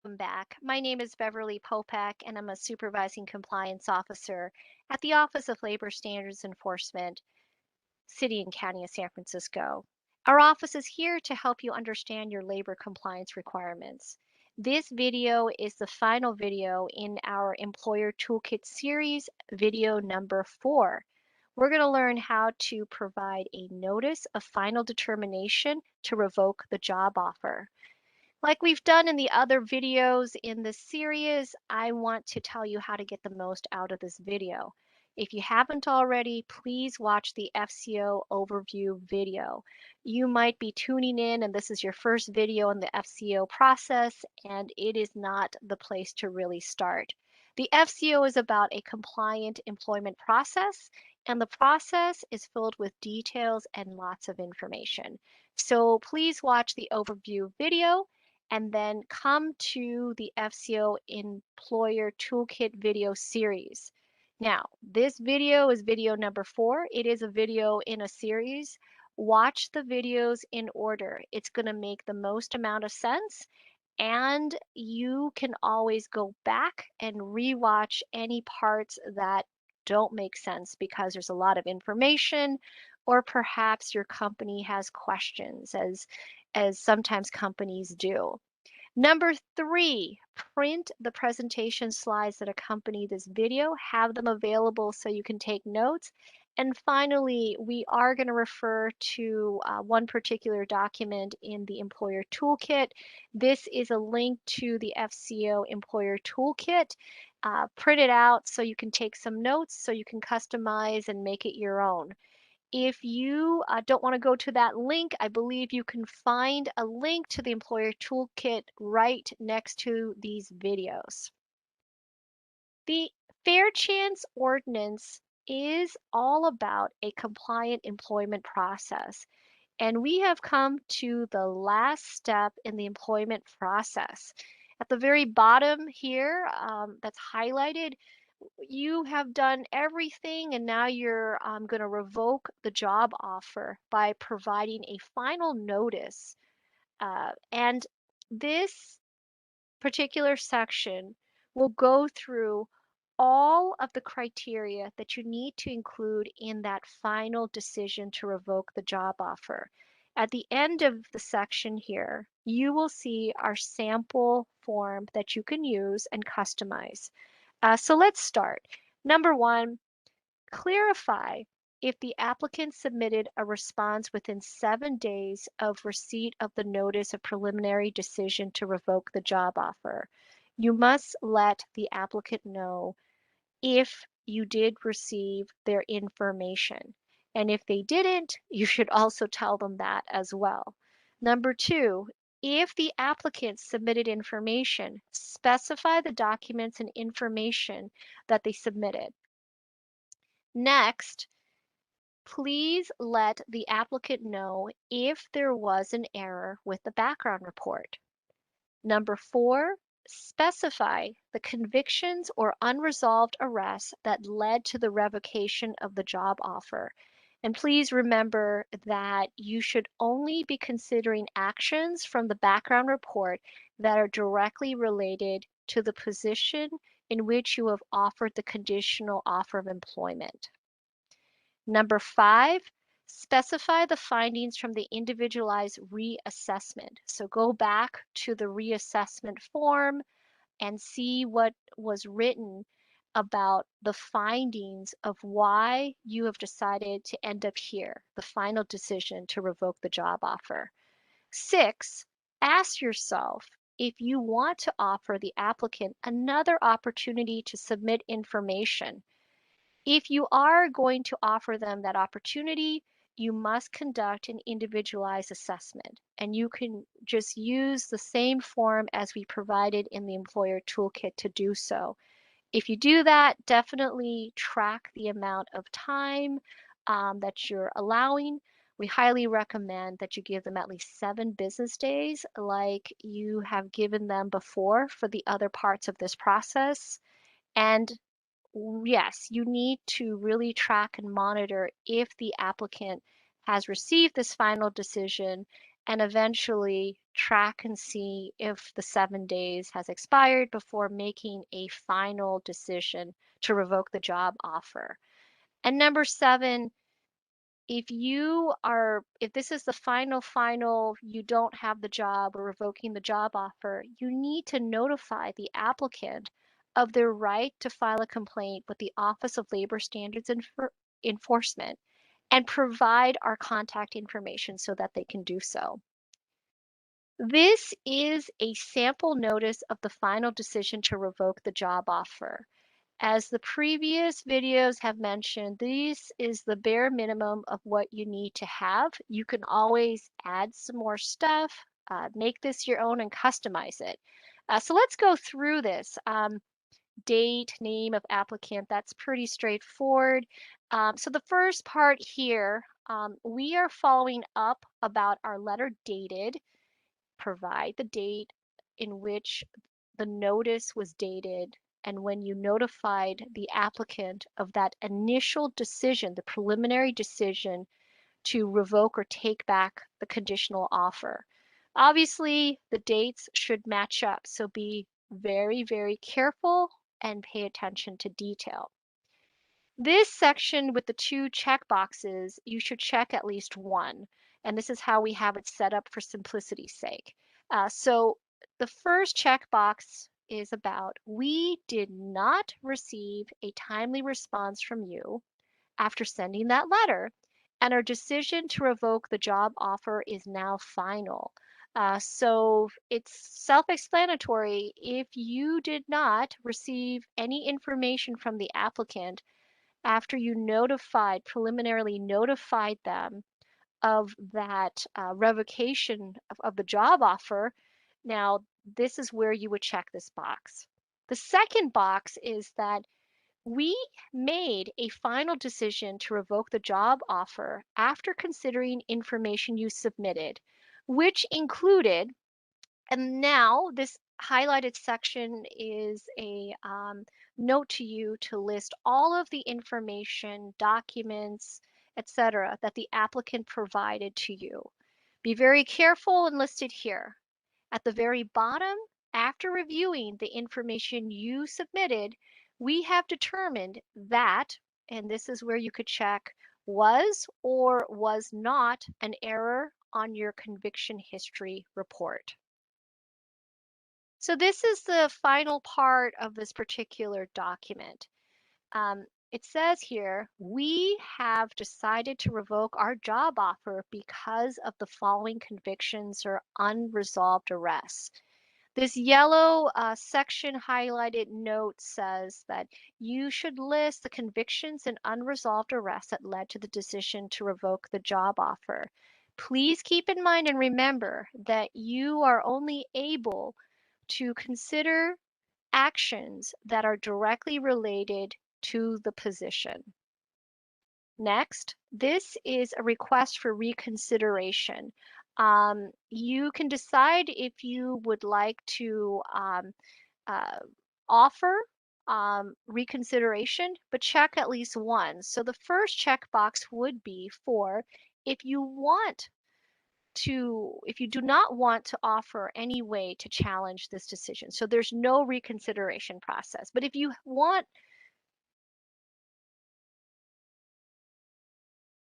Welcome back. My name is Beverly Popak, and I'm a Supervising Compliance Officer at the Office of Labor Standards Enforcement, City and County of San Francisco. Our office is here to help you understand your labor compliance requirements. This video is the final video in our Employer Toolkit series, video number 4. We're going to learn how to provide a notice of final determination to revoke the job offer. Like we've done in the other videos in this series, I want to tell you how to get the most out of this video. If you haven't already, please watch the FCO overview video. You might be tuning in and this is your first video in the FCO process, and it is not the place to really start. The FCO is about a compliant employment process, and the process is filled with details and lots of information. So please watch the overview video and then come to the FCO Employer Toolkit video series. Now, this video is video number 4. It is a video in a series. Watch the videos in order. It's going to make the most amount of sense, and you can always go back and rewatch any parts that don't make sense because there's a lot of information, or perhaps your company has questions, as sometimes companies do. Number 3, print the presentation slides that accompany this video, have them available so you can take notes. And finally, we are going to refer to one particular document in the Employer Toolkit. This is a link to the FCO Employer Toolkit. Print it out so you can take some notes, so you can customize and make it your own. If you don't want to go to that link, I believe you can find a link to the Employer Toolkit right next to these videos. The Fair Chance Ordinance is all about a compliant employment process, and we have come to the last step in the employment process. At the very bottom here, that's highlighted, you have done everything and now you're going to revoke the job offer by providing a final notice. And this particular section will go through all of the criteria that you need to include in that final decision to revoke the job offer. At the end of the section here, you will see our sample form that you can use and customize. So let's start. Number 1, clarify if the applicant submitted a response within 7 days of receipt of the notice of preliminary decision to revoke the job offer. You must let the applicant know if you did receive their information. And if they didn't, you should also tell them that as well. Number 2, if the applicant submitted information, specify the documents and information that they submitted. Next, please let the applicant know if there was an error with the background report. Number 4, specify the convictions or unresolved arrests that led to the revocation of the job offer. And please remember that you should only be considering actions from the background report that are directly related to the position in which you have offered the conditional offer of employment. Number 5, specify the findings from the individualized reassessment. So go back to the reassessment form and see what was written about the findings of why you have decided to end up here, the final decision to revoke the job offer. 6, ask yourself if you want to offer the applicant another opportunity to submit information. If you are going to offer them that opportunity, you must conduct an individualized assessment, and you can just use the same form as we provided in the Employer Toolkit to do so. If you do that, definitely track the amount of time that you're allowing. We highly recommend that you give them at least 7 business days, like you have given them before for the other parts of this process. And yes, you need to really track and monitor if the applicant has received this final decision and eventually track and see if the 7 days has expired before making a final decision to revoke the job offer. And number seven, if this is the final, you don't have the job or revoking the job offer, you need to notify the applicant of their right to file a complaint with the Office of Labor Standards Enforcement and provide our contact information so that they can do so. This is a sample notice of the final decision to revoke the job offer. As the previous videos have mentioned, this is the bare minimum of what you need to have. You can always add some more stuff, make this your own and customize it. So let's go through this. Date, name of applicant, that's pretty straightforward. So the first part here, we are following up about our letter dated. Provide the date in which the notice was dated and when you notified the applicant of that initial decision, the preliminary decision to revoke or take back the conditional offer. Obviously, the dates should match up, so be very, very careful and pay attention to detail. This section with the two check boxes, you should check at least one, and this is how we have it set up for simplicity's sake. So the first checkbox is about we did not receive a timely response from you after sending that letter, and our decision to revoke the job offer is now final. So it's self-explanatory. If you did not receive any information from the applicant after you preliminarily notified them of that revocation of the job offer, now this is where you would check this box. The second box is that we made a final decision to revoke the job offer after considering information you submitted, which included, and now this highlighted section is a note to you to list all of the information, documents, etc., that the applicant provided to you. Be very careful and list it here. At the very bottom, after reviewing the information you submitted, we have determined that, and this is where you could check, was or was not an error on your conviction history report. So this is the final part of this particular document. It says here, we have decided to revoke our job offer because of the following convictions or unresolved arrests. This yellow section highlighted note says that you should list the convictions and unresolved arrests that led to the decision to revoke the job offer. Please keep in mind and remember that you are only able to consider actions that are directly related to the position. Next, this is a request for reconsideration. You can decide if you would like to uh, offer reconsideration, but check at least one. So the first checkbox would be for if you if you do not want to offer any way to challenge this decision. So there's no reconsideration process. But if you want